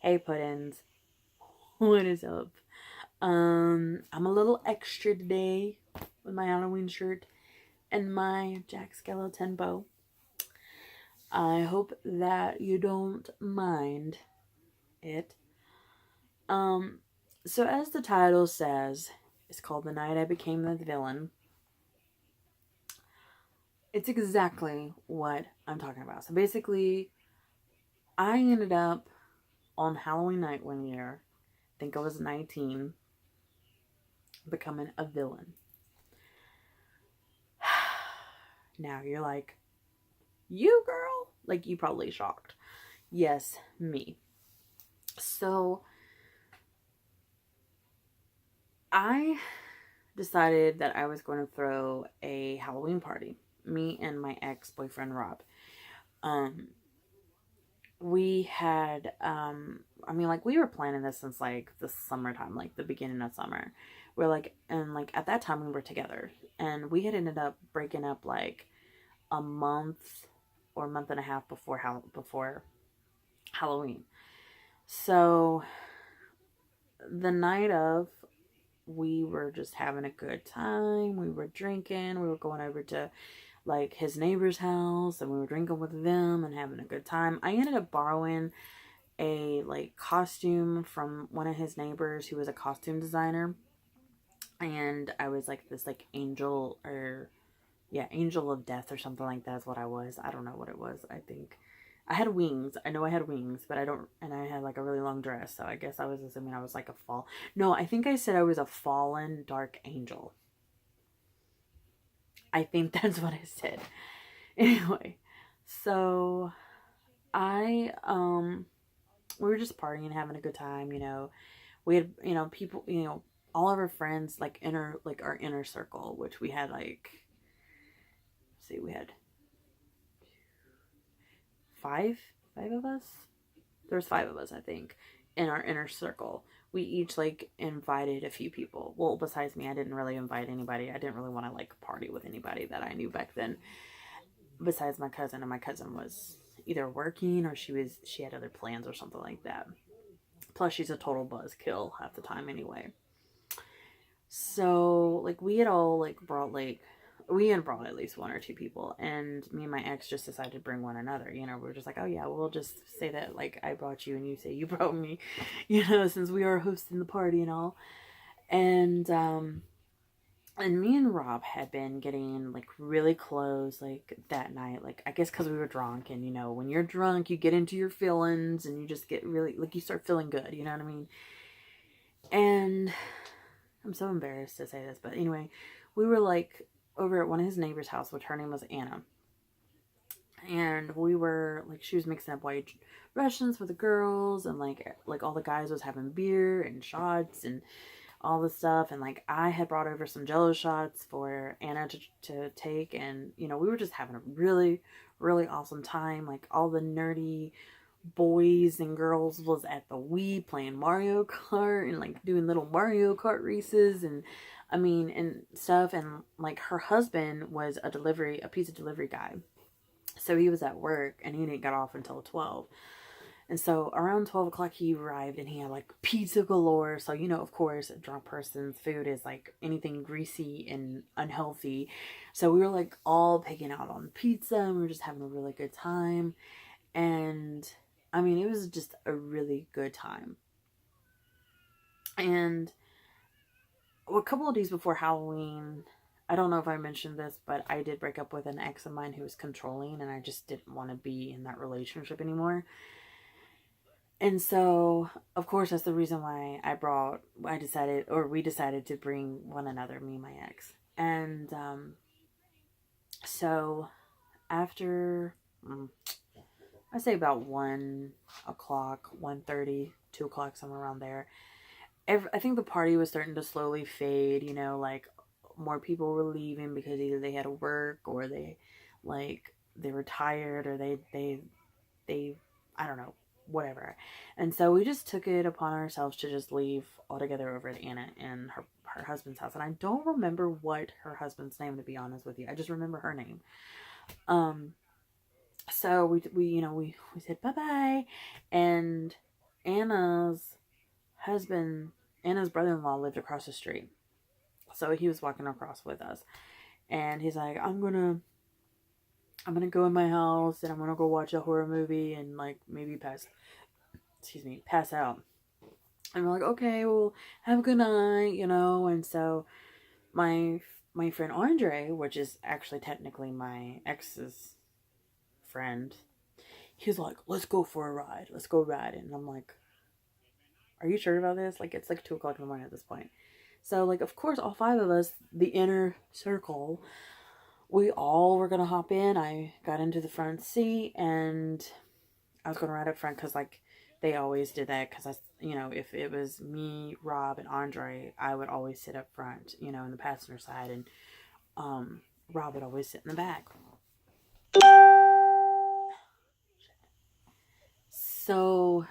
Hey Puddins, what is up? I'm a little extra today with my Halloween shirt and my Jack Skeleton bow. I hope that you don't mind it. Um, so as the title says, it's called The Night I Became the Villain. It's exactly what I'm talking about. So basically, I ended up on Halloween night one year, I think I was 19, becoming a villain. Now you're like, you girl? Like, you probably shocked. Yes, me. So I decided that I was going to throw a Halloween party. Me and my ex-boyfriend Rob. Um, we had like we were planning this since like the summertime, like the beginning of summer. We're like, and like at that time we were together, and we had ended up breaking up like a month or a month and a half before Halloween. So the night of, we were just having a good time. We were drinking. We were going over to like his neighbor's house, and we were drinking with them and having a good time. I ended up borrowing a like costume from one of his neighbors who was a costume designer, and I was like this like angel, or yeah, angel of death or something like that is what I was. I don't know what it was. I think I had wings. I know I had wings, but I don't, and I had like a really long dress, so I guess I was assuming I was like a fall. No, I think I said I was a fallen dark angel. I think that's what I said. Anyway, so I we were just partying, having a good time, you know. We had, you know, people, you know, all of our friends like our inner circle, which we had like, see, we had five five of us. There was five of us, I think, in our inner circle. We each like invited a few people. Well, besides me, I didn't really invite anybody. I didn't really want to like party with anybody that I knew back then, besides my cousin. And my cousin was either working or she had other plans or something like that. Plus, she's a total buzzkill half the time anyway. So like we had all like brought like we had brought at least one or two people, and me and my ex just decided to bring one another. You know, we were just like, oh yeah, we'll just say that like I brought you and you say you brought me, you know, since we are hosting the party and all. And and me and Rob had been getting like really close like that night. Like I guess because we were drunk, and you know, when you're drunk, you get into your feelings and you just get really like you start feeling good. You know what I mean? And I'm so embarrassed to say this, but anyway, we were like over at one of his neighbor's house, which her name was Anna. And we were like, she was mixing up white Russians for the girls, and like all the guys was having beer and shots and all this stuff. And like I had brought over some Jello shots for Anna to take, and you know, we were just having a really really awesome time. Like all the nerdy boys and girls was at the Wii playing Mario Kart and like doing little Mario Kart races, and I mean, and stuff. And like her husband was a pizza delivery guy. So he was at work and he didn't get off until 12. And so around 12 o'clock he arrived, and he had like pizza galore. So, you know, of course, a drunk person's food is like anything greasy and unhealthy. So we were like all picking out on pizza, and we were just having a really good time. And I mean, it was just a really good time. And a couple of days before Halloween, I don't know if I mentioned this, but I did break up with an ex of mine who was controlling, and I just didn't want to be in that relationship anymore. And so, of course, that's the reason why we decided to bring one another, me and my ex. And so after, I say about 1 o'clock, 1:30, 2 o'clock, somewhere around there, I think the party was starting to slowly fade, you know, like more people were leaving because either they had to work, or they were tired, or they I don't know, whatever. And so we just took it upon ourselves to just leave altogether over at Anna and her husband's house. And I don't remember what her husband's name, to be honest with you. I just remember her name. So we you know, we said bye bye, and Anna's husband, Anna's brother-in-law lived across the street. So he was walking across with us. And he's like, I'm gonna go in my house and I'm gonna go watch a horror movie and like maybe pass out. And we're like, okay, well, have a good night, you know. And so my friend Andre, which is actually technically my ex's friend, he was like, let's go for a ride. Let's go riding. And I'm like, are you sure about this? Like, it's like 2 o'clock in the morning at this point. So, like, of course, all 5 of us, the inner circle, we all were going to hop in. I got into the front seat and I was going to ride up front because, like, they always did that because, if it was me, Rob, and Andre, I would always sit up front, in the passenger side, and Rob would always sit in the back. So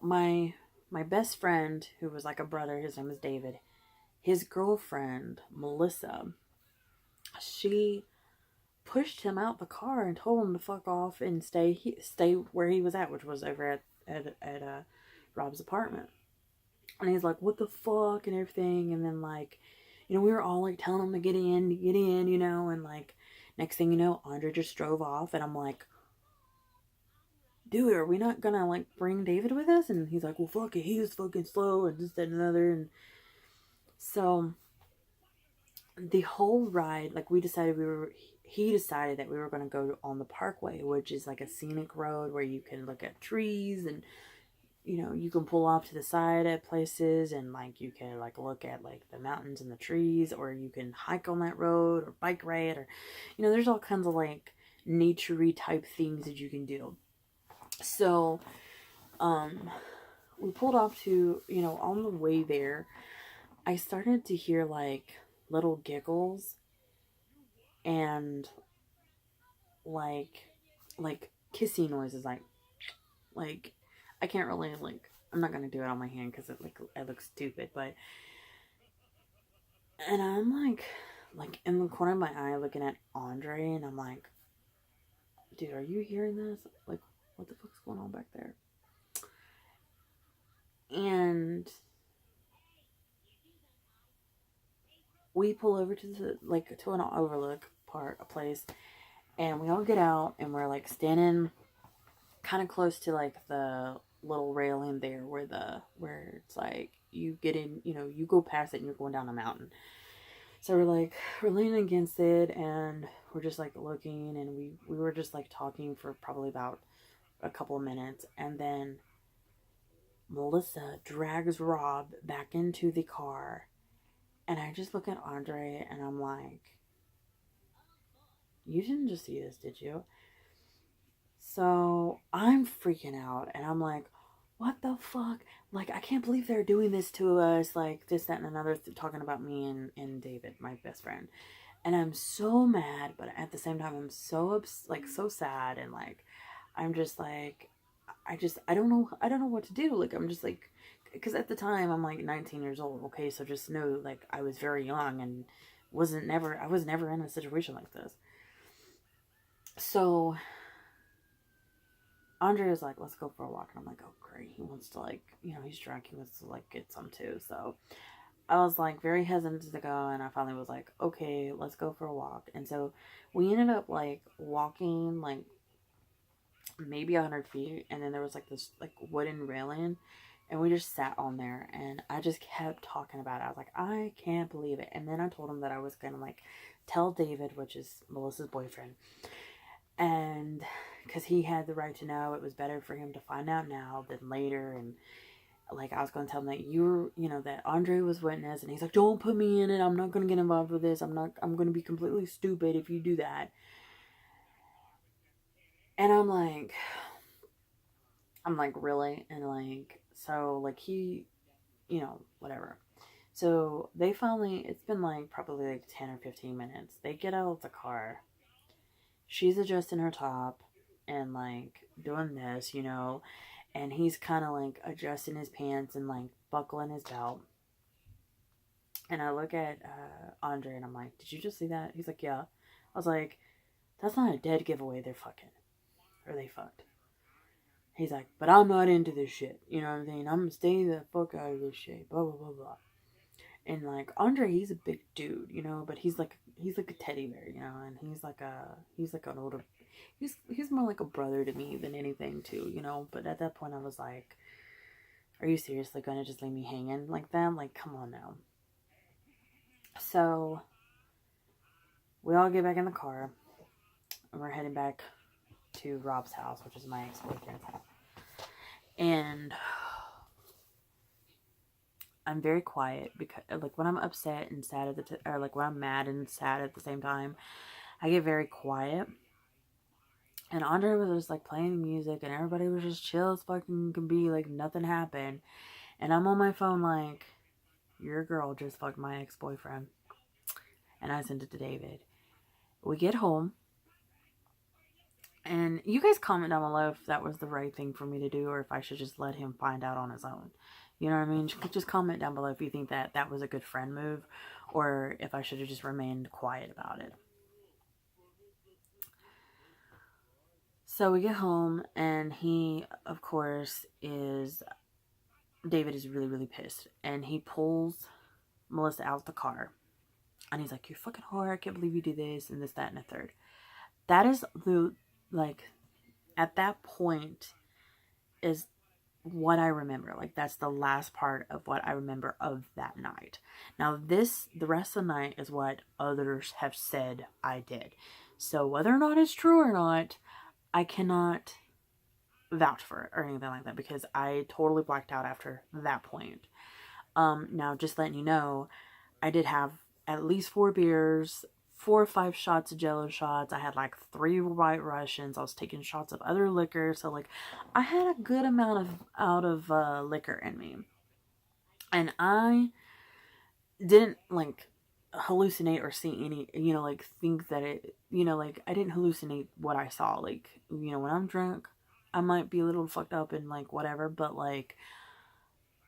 my best friend, who was like a brother, his name is David, his girlfriend, Melissa, she pushed him out the car and told him to fuck off and stay where he was at, which was over at Rob's apartment. And he's like, what the fuck, and everything. And then, like, we were all like telling him to get in, and like, next thing you know, Andre just drove off. And I'm like, dude, are we not gonna like bring David with us? And he's like, well, fuck it, he was fucking slow, and this, that, and another. And so the whole ride, like, he decided that we were going to go on the Parkway, which is like a scenic road where you can look at trees and, you can pull off to the side at places and, like, you can, like, look at, like, the mountains and the trees, or you can hike on that road or bike ride, or, there's all kinds of, like, nature-y type things that you can do. So, we pulled off to, on the way there, I started to hear, like, little giggles and like kissing noises, like I can't really, like, I'm not gonna do it on my hand because it looks stupid, but, and I'm like in the corner of my eye looking at Andre, and I'm like, dude, are you hearing this? Like, what the fuck's going on back there? And we pull over to an overlook a place, and we all get out, and we're like standing kind of close to like the little railing there where it's like you get in, you go past it and you're going down a mountain. So we're leaning against it, and we're just like looking, and we were just like talking for probably about a couple of minutes, and then Melissa drags Rob back into the car, and I just look at Andre and I'm like, you didn't just see this, did you? So I'm freaking out, and I'm like, what the fuck? Like, I can't believe they're doing this to us, like this, that, and another, talking about me and David, my best friend. And I'm so mad, but at the same time, I'm so so sad, and like, I'm just like, I don't know what to do. Like, I'm just like, because at the time I'm like 19 years old. Okay, so just know, like, I was very young and I was never in a situation like this. So Andre was like, let's go for a walk. And I'm like, oh, great. He wants to, like, he's drunk. He wants to, like, get some too. So I was, like, very hesitant to go. And I finally was like, okay, let's go for a walk. And so we ended up, like, walking, like, maybe 100 feet. And then there was, like, this, like, wooden railing. And we just sat on there. And I just kept talking about it. I was like, I can't believe it. And then I told him that I was going to, like, tell David, which is Melissa's boyfriend. And because he had the right to know, it was better for him to find out now than later. And like, I was going to tell him that that Andre was witness. And he's like, don't put me in it. I'm not going to get involved with this. I'm going to be completely stupid if you do that. And I'm like, really? And like, so like he, whatever. So they finally, it's been like probably like 10 or 15 minutes. They get out of the car. She's adjusting her top and like doing this, and he's kind of like adjusting his pants and like buckling his belt. And I look at Andre and I'm like, did you just see that? He's like, yeah. I was like, that's not a dead giveaway, they're fucking. or they fucked. He's like, but I'm not into this shit. You know what I'm saying? I'm gonna stay the fuck out of this shit. Blah, blah, blah, blah. And like Andre, he's a big dude, you know, but he's like a teddy bear, you know, and he's like an older, he's more like a brother to me than anything too, you know. But at that point I was like, are you seriously gonna just leave me hanging like that? Like, come on now. So we all get back in the car and we're heading back to Rob's house, which is my ex-boyfriend's house. And I'm very quiet because, like, when I'm upset and sad or like when I'm mad and sad at the same time, I get very quiet. And Andre was just like playing music, and everybody was just chill as fucking can be, like nothing happened. And I'm on my phone like, your girl just fucked my ex-boyfriend. And I sent it to David. We get home. And you guys comment down below if that was the right thing for me to do, or if I should just let him find out on his own. You know what I mean? Just comment down below if you think that that was a good friend move, or if I should have just remained quiet about it. So we get home, and he, of course, David is really, really pissed. And he pulls Melissa out the car. And he's like, you're fucking whore, I can't believe you do this, and this, that, and the third. That is like, at that point is what I remember. Like, that's the last part of what I remember of that night. Now, the rest of the night is what others have said I did. So, whether or not it's true or not, I cannot vouch for it or anything like that, because I totally blacked out after that point. Now, just letting you know, I did have at least 4 beers, 4 or 5 shots of Jello shots. I had like 3 White Russians. I was taking shots of other liquor. So like, I had a good amount of liquor in me. And I didn't like hallucinate or see any, you know, like think that it, you know, like I didn't hallucinate what I saw. Like, you know, when I'm drunk, I might be a little fucked up and like whatever, but like,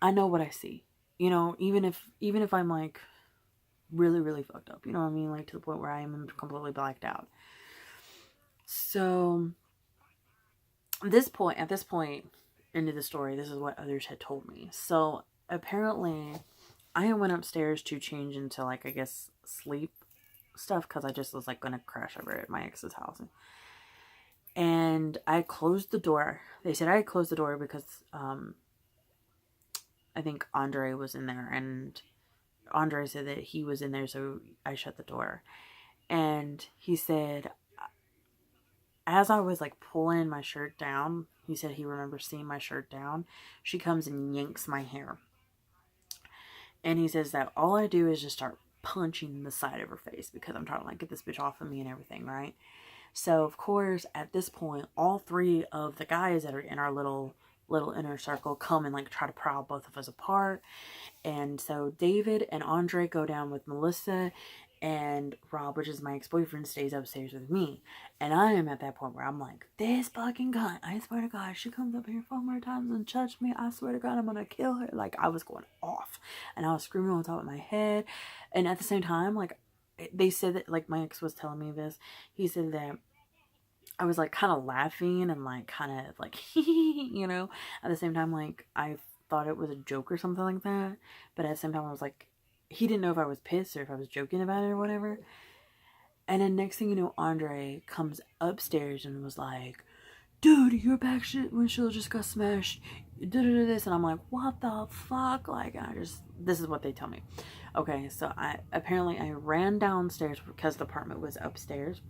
I know what I see. You know, even if I'm like really, really fucked up, you know what I mean? Like, to the point where I am completely blacked out. So, at this point into the story, this is what others had told me. So, apparently, I went upstairs to change into, like, I guess, sleep stuff, because I just was, like, gonna crash over at my ex's house. And I closed the door. They said I closed the door because, I think Andre was in there, and Andre said that he was in there, so I shut the door. And he said, as I was like pulling my shirt down, he said he remembers seeing my shirt down. She comes and yanks my hair. And he says that all I do is just start punching the side of her face, because I'm trying to like get this bitch off of me and everything, right? So of course, at this point, all 3 of the guys that are in our little inner circle come and like try to pry both of us apart. And so David and Andre go down with Melissa, and Rob, which is my ex-boyfriend, stays upstairs with me. And I am at that point where I'm like, this fucking cunt, I swear to God, she comes up here 4 more times and touches me, I swear to God, I'm gonna kill her. Like, I was going off, and I was screaming on top of my head. And at the same time, like, they said that, like, my ex was telling me this, he said that I was like kind of laughing and like kind of like, you know, at the same time, like, I thought it was a joke or something like that. But at the same time, I was like, he didn't know if I was pissed or if I was joking about it or whatever. And then next thing you know, Andre comes upstairs and was like, dude, your back windshield just got smashed. This. And I'm like, what the fuck? Like, this is what they tell me. Okay, so I ran downstairs because the apartment was upstairs.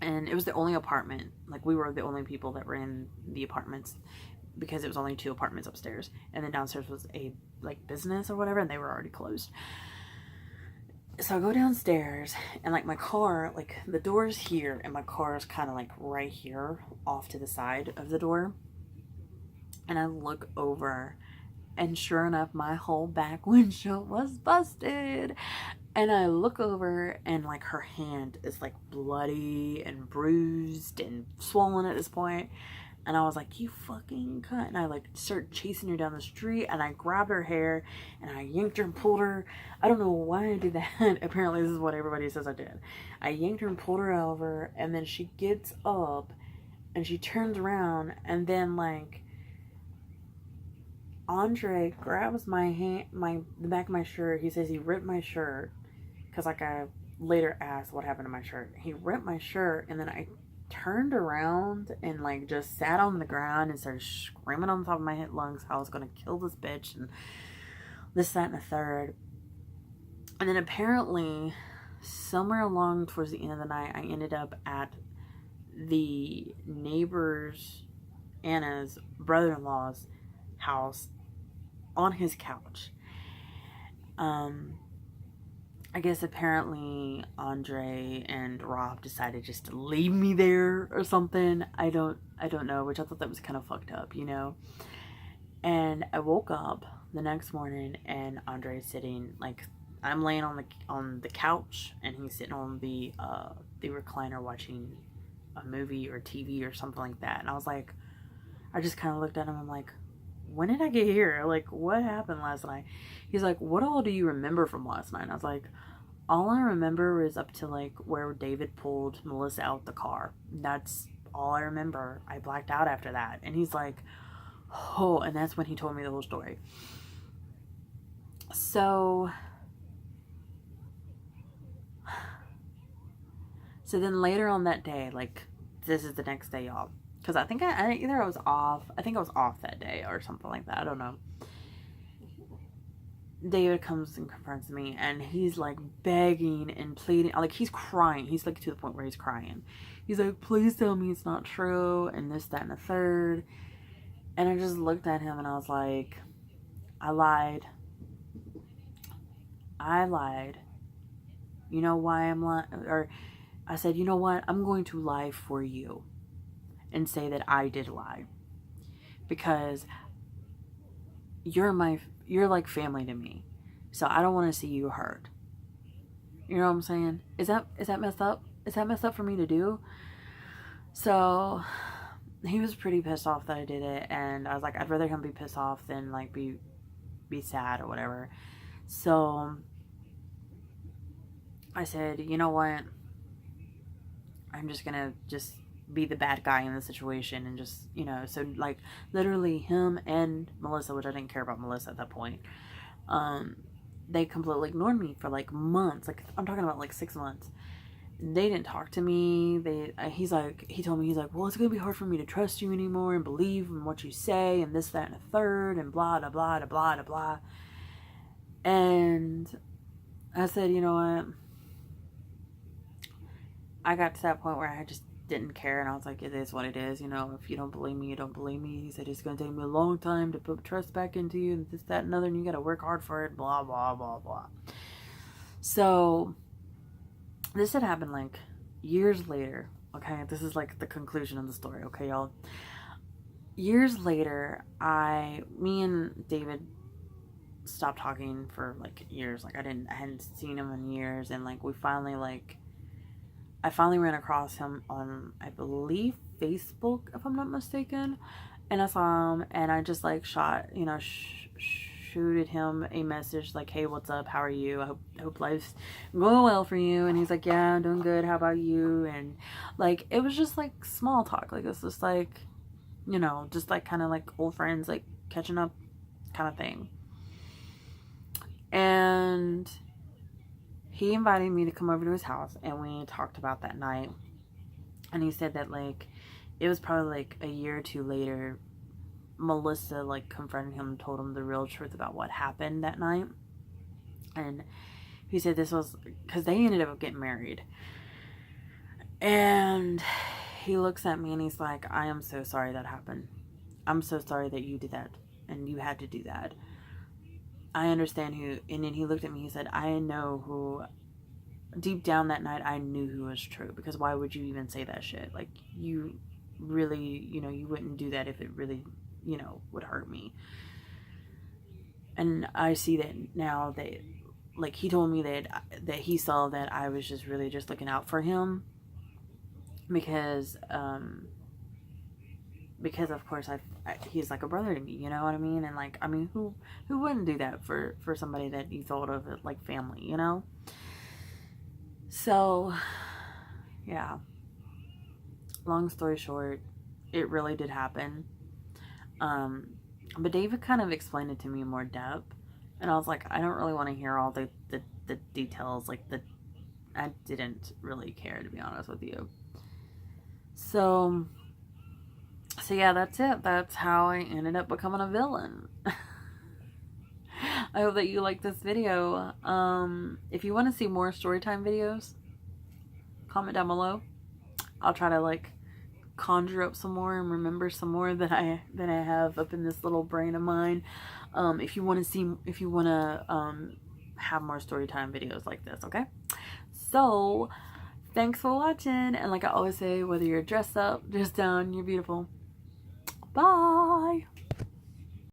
And it was the only apartment, like, we were the only people that were in the apartments, because it was only 2 apartments upstairs, and then downstairs was a, like, business or whatever, and they were already closed. So I go downstairs, and, like, my car, like, the door's here, and my car is kind of, like, right here, off to the side of the door, and I look over, and sure enough, my whole back windshield was busted. And I look over, and like her hand is like bloody and bruised and swollen at this point. And I was like, you fucking cunt. And I like started chasing her down the street, and I grabbed her hair and I yanked her and pulled her. I don't know why I did that. Apparently this is what everybody says I did. I yanked her and pulled her over, and then she gets up And she turns around, and then like Andre grabs my hand, the back of my shirt. He says he ripped my shirt because like I later asked what happened to my shirt. He ripped my shirt, and then I turned around and like just sat on the ground and started screaming on the top of my lungs how I was gonna kill this bitch and this, that, and the third. And then apparently somewhere along towards the end of the night, I ended up at the neighbor's, Anna's brother-in-law's house on his couch. I guess apparently Andre and Rob decided just to leave me there or something. I don't know, which I thought that was kind of fucked up, you know. And I woke up the next morning and Andre's sitting, like, I'm laying on the couch and he's sitting on the recliner watching a movie or TV or something like that. And I was like, I just kind of looked at him. I'm like, when did I get here? Like, what happened last night? He's like, what all do you remember from last night? And I was like, all I remember is up to like where David pulled Melissa out the car. That's all I remember. I blacked out after that. And he's like, oh, and that's when he told me the whole story. So then later on that day, like, this is the next day, y'all. Because I think either I was off. I think I was off that day or something like that. I don't know. David comes and confronts me, and he's like begging and pleading. Like, he's crying. He's like to the point where he's crying. He's like, please tell me it's not true, and this, that, and the third. And I just looked at him and I was like, I lied. You know why I'm lying? Or I said, you know what? I'm going to lie for you and say that I did lie. Because you're like family to me. So I don't want to see you hurt. You know what I'm saying? Is that messed up? Is that messed up for me to do? So he was pretty pissed off that I did it, and I was like, I'd rather him be pissed off than like be sad or whatever. So I said, you know what? I'm just gonna be the bad guy in the situation and just, you know, so like literally him and Melissa, which I didn't care about Melissa at that point, they completely ignored me for like months. Like, I'm talking about like 6 months. They didn't talk to me. He told me, he's like, well, it's gonna be hard for me to trust you anymore and believe in what you say and this, that, and the third and blah, blah, blah, blah, blah, blah. And I said, you know what? I got to that point where I just didn't care, and I was like, it is what it is, you know. If you don't believe me, you don't believe me. He said it's gonna take me a long time to put trust back into you, and this, that, and other, and you gotta work hard for it, blah, blah, blah, blah. So this had happened like years later. Okay, this is like the conclusion of the story. Okay, y'all. Years later, me and David stopped talking for like years. Like, I hadn't seen him in years, and like I finally ran across him on, I believe, Facebook, if I'm not mistaken. And I saw him, and I just like shooted him a message like, hey, what's up? How are you? I hope life's going well for you. And he's like, yeah, I'm doing good. How about you? And like, it was just like small talk. Like, it's just like, you know, just like kind of like old friends, like catching up kind of thing. And he invited me to come over to his house, and we talked about that night. And he said that like it was probably like a year or two later, Melissa like confronted him and told him the real truth about what happened that night. And he said this was because they ended up getting married. And he looks at me and he's like, I am so sorry that happened. I'm so sorry that you did that and you had to do that. I understand who. And then he looked at me, he said, I know who. Deep down that night, I knew who was true, because why would you even say that shit? Like, you really, you know, you wouldn't do that if it really, you know, would hurt me. And I see that now that, like, he told me that he saw that I was just really just looking out for him, because of course he's like a brother to me, you know what I mean? And like, I mean, who wouldn't do that for somebody that you thought of like family, you know? So yeah, long story short, it really did happen. But David kind of explained it to me in more depth, and I was like, I don't really want to hear all the details. Like, I didn't really care, to be honest with you. So yeah, that's it. That's how I ended up becoming a villain. I hope that you like this video. If you want to see more storytime videos, comment down below. I'll try to like conjure up some more and remember some more that I have up in this little brain of mine. If you want to have more storytime videos like this, okay? So thanks for watching, and like I always say, whether you're dressed up, dressed down, you're beautiful. Bye.